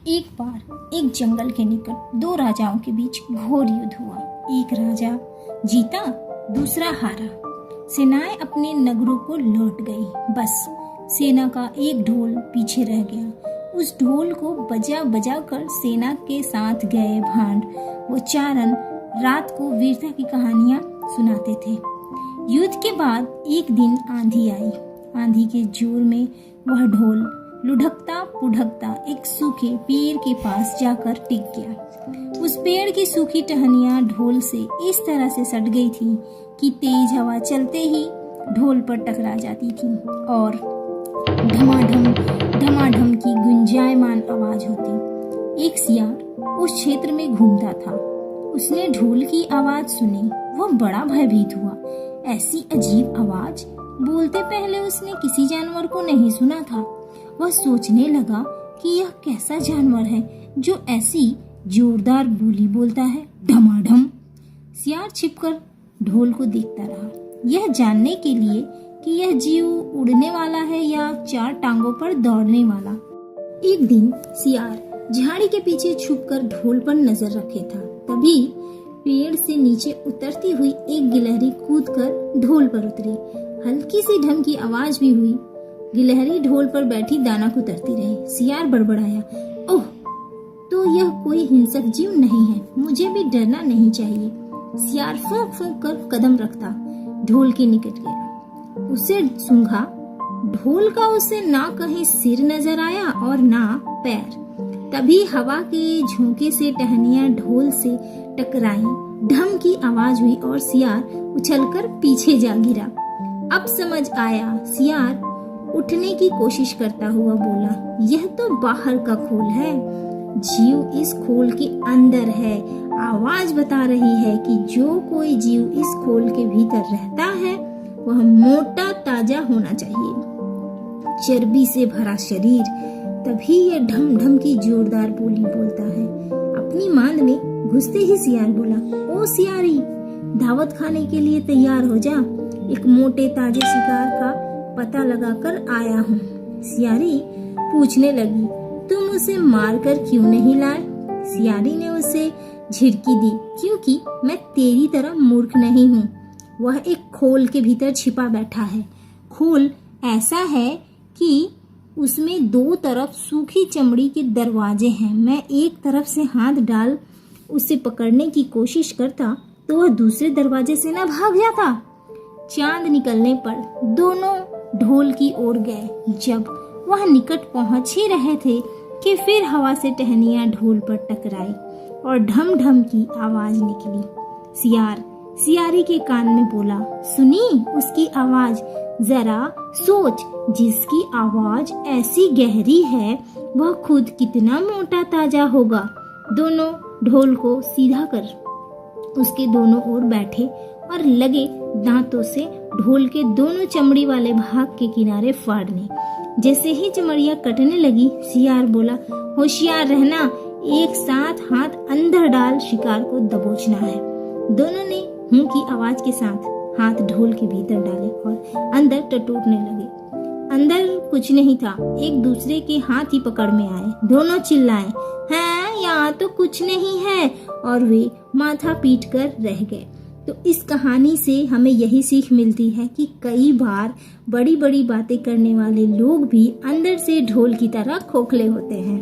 एक बार एक जंगल के निकट दो राजाओं के बीच घोर युद्ध हुआ। एक राजा जीता, दूसरा हारा। सेनाएं अपने नगरों को लौट गई। बस सेना का एक ढोल पीछे रह गया। उस ढोल को बजा बजा कर सेना के साथ गए भांड वो चारण रात को वीरता की कहानियां सुनाते थे। युद्ध के बाद एक दिन आंधी आई। आंधी के जोर में वह ढोल लुढ़कता पुढ़कता एक सूखे पेड़ के पास जाकर टिक गया। उस पेड़ की सूखी टहनियां ढोल से इस तरह से सट गई थी कि तेज हवा चलते ही ढोल पर टकरा जाती थी और धमाधम की गुंजायमान आवाज होती। एक सियार उस क्षेत्र में घूमता था। उसने ढोल की आवाज सुनी। वह बड़ा भयभीत हुआ। ऐसी अजीब आवाज बोलते पहले उसने किसी जानवर को नहीं सुना था। वह सोचने लगा कि यह कैसा जानवर है जो ऐसी जोरदार बोली बोलता है, ढमाढम। सियार छिपकर ढोल को देखता रहा, यह जानने के लिए कि यह जीव उड़ने वाला है या चार टांगों पर दौड़ने वाला। एक दिन सियार झाड़ी के पीछे छुपकर ढोल पर नजर रखे था। तभी पेड़ से नीचे उतरती हुई एक गिलहरी कूदकर ढोल पर उतरी। हल्की सी ढम की आवाज भी हुई। गिलहरी ढोल पर बैठी दाना कुतरती रही। सियार बड़बड़ाया, ओह, तो यह कोई हिंसक जीव नहीं है, मुझे भी डरना नहीं चाहिए। सियार फूंक फूंक कर कदम रखता ढोल के निकट गया। उसे सूंघा। ढोल का उसे ना कहीं सिर नजर आया और ना पैर। तभी हवा के झोंके से टहनियां ढोल से टकराईं। ढम की आवाज हुई और सियार उछलकर पीछे जा गिरा। अब समझ आया। सियार उठने की कोशिश करता हुआ बोला, यह तो बाहर का खोल है, जीव इस खोल के अंदर है। आवाज बता रही है कि जो कोई जीव इस खोल के भीतर रहता है वह मोटा ताजा होना चाहिए, चर्बी से भरा शरीर। तभी यह ढम ढम की जोरदार बोली बोलता है। अपनी मांद में घुसते ही सियार बोला, ओ सियारी, दावत खाने के लिए तैयार हो जा। एक मोटे ताजे शिकार का पता लगाकर आया हूँ। सियारी पूछने लगी, तुम उसे मारकर क्यों नहीं लाए? सियारी ने उसे झिड़की दी, क्योंकि मैं तेरी तरह मूर्ख नहीं हूँ। वह एक खोल के भीतर छिपा बैठा है। खोल ऐसा है कि उसमें दो तरफ सूखी चमड़ी के दरवाजे हैं। मैं एक तरफ से हाथ डाल उसे पकड़ने की कोशिश करता तो वह दूसरे दरवाजे से न भाग जाता। चांद निकलने पर दोनों ढोल की ओर गए। जब वह निकट पहुंच ही रहे थे कि फिर हवा से टहनियां ढोल पर टकराई और ढम ढम की आवाज निकली। सियार सियारी के कान में बोला, सुनी उसकी आवाज? जरा सोच, जिसकी आवाज ऐसी गहरी है वह खुद कितना मोटा ताजा होगा। दोनों ढोल को सीधा कर उसके दोनों ओर बैठे और लगे दांतों से ढोल के दोनों चमड़ी वाले भाग के किनारे फाड़ने। जैसे ही चमड़ियां कटने लगी, सियार बोला, होशियार रहना, एक साथ हाथ अंदर डाल शिकार को दबोचना है। दोनों ने हूं की आवाज के साथ हाथ ढोल के भीतर डाले और अंदर टटोलने लगे। अंदर कुछ नहीं था। एक दूसरे के हाथ ही पकड़ में आए। दोनों चिल्लाए, हैं, यहाँ तो कुछ नहीं है, और वे माथा पीट कर रह गए। तो इस कहानी से हमें यही सीख मिलती है कि कई बार बड़ी बड़ी बातें करने वाले लोग भी अंदर से ढोल की तरह खोखले होते हैं।